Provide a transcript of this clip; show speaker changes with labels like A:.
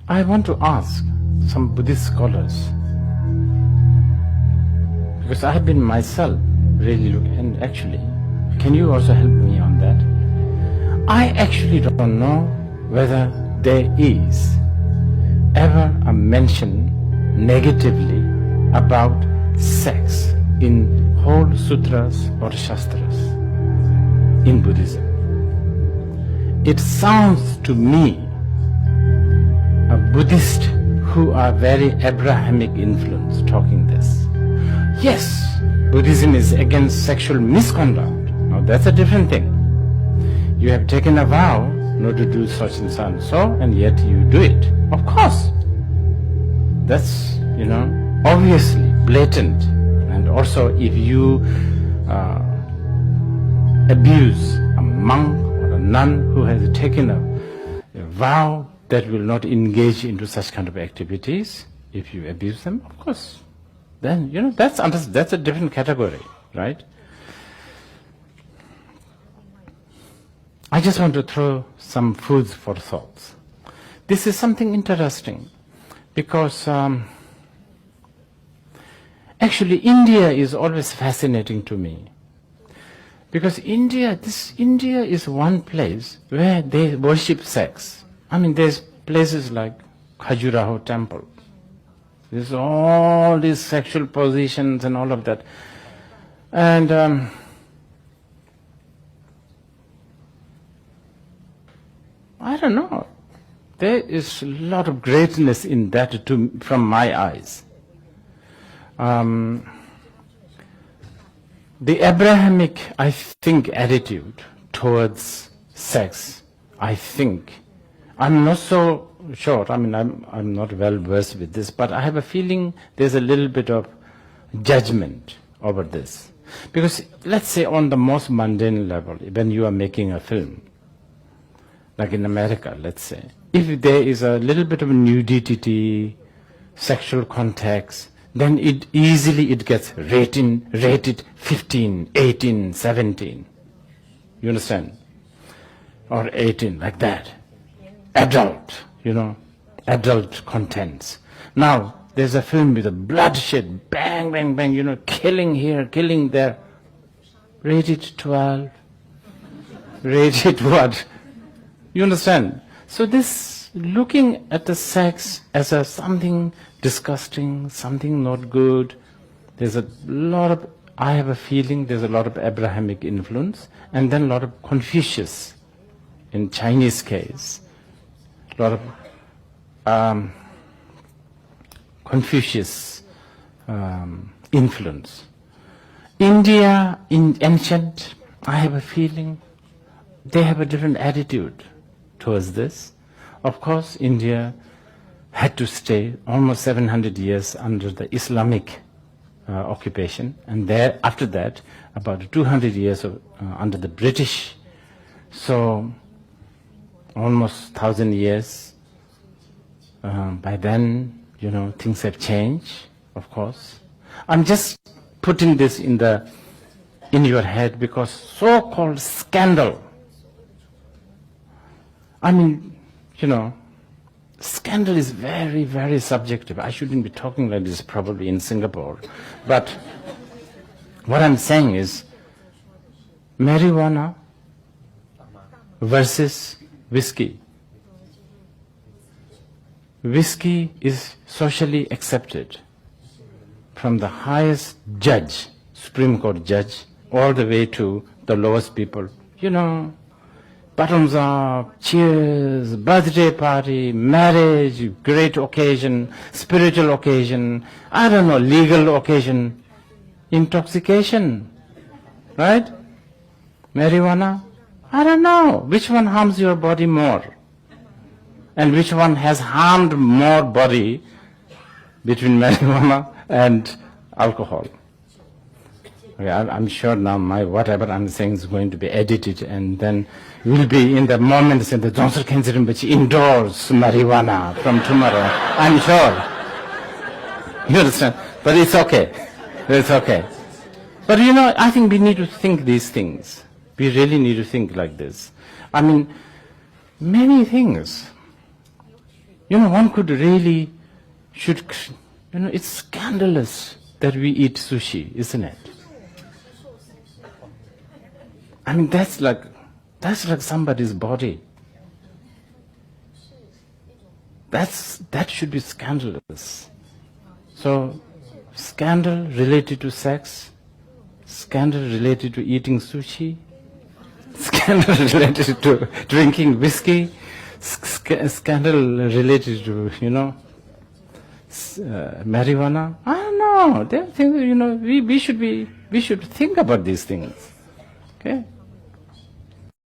A: I want to ask some Buddhist scholars, because I have been myself really looking, and actually, can you also help me on that? I actually don't know whether there is ever a mention negatively about sex in whole sutras or shastras in Buddhism. It sounds to me a Buddhist who are very Abrahamic influence talking this. Yes, Buddhism is against sexual misconduct. Now that's a different thing. You have taken a vow not to do such and so and so, and yet you do it. Of course. That's, obviously blatant. And also if you abuse a monk or a nun who has taken a vow that will not engage into such kind of activities, if you abuse them, of course, then, that's a different category, right? I just want to throw some food for thoughts. This is something interesting because actually India is always fascinating to me. Because India is one place where they worship sex. I mean, there's places like Khajuraho temple. There's all these sexual positions and all of that. And I don't know. There is a lot of greatness in that from my eyes. The Abrahamic, I think, attitude towards sex, I'm not so sure, I'm not well versed with this, but I have a feeling there's a little bit of judgment over this. Because let's say on the most mundane level, when you are making a film, like in America, let's say, if there is a little bit of nudity, sexual context, then it easily gets rated 15, 18, 17. You understand? Or 18, like that. Adult, adult contents. Now, there's a film with a bloodshed, bang, bang, bang, killing here, killing there. Rated 12. Rated what? You understand? So this looking at the sex as a something disgusting, something not good, there's a lot of, I have a feeling there's a lot of Abrahamic influence, and then a lot of Confucius, in Chinese case, a lot of Confucius influence. India, in ancient, I have a feeling they have a different attitude towards this. Of course, India had to stay almost 700 years under the Islamic occupation, and there, after that, about 200 years under the British. So, almost 1,000 years. By then, things have changed, of course. I'm just putting this in your head because so-called scandal. Scandal is very, very subjective. I shouldn't be talking like this probably in Singapore. But what I'm saying is marijuana versus whiskey. Whiskey is socially accepted from the highest judge, Supreme Court judge, all the way to the lowest people. Bottoms up, cheers, birthday party, marriage, great occasion, spiritual occasion, I don't know, legal occasion, intoxication, right? Marijuana, I don't know, which one harms your body more? And which one has harmed more body between marijuana and alcohol? Okay, I'm sure now whatever I'm saying is going to be edited, and then we'll be in the moment saying the Johnson Cancer which endorse marijuana from tomorrow. I'm sure. You understand? But it's okay. It's okay. But I think we need to think these things. We really need to think like this. Many things. one could really, it's scandalous that we eat sushi, isn't it? I mean, that's like somebody's body. That should be scandalous. So, scandal related to sex, scandal related to eating sushi, scandal related to drinking whiskey, scandal related to, marijuana. I don't know. They think, we should think about these things. Okay?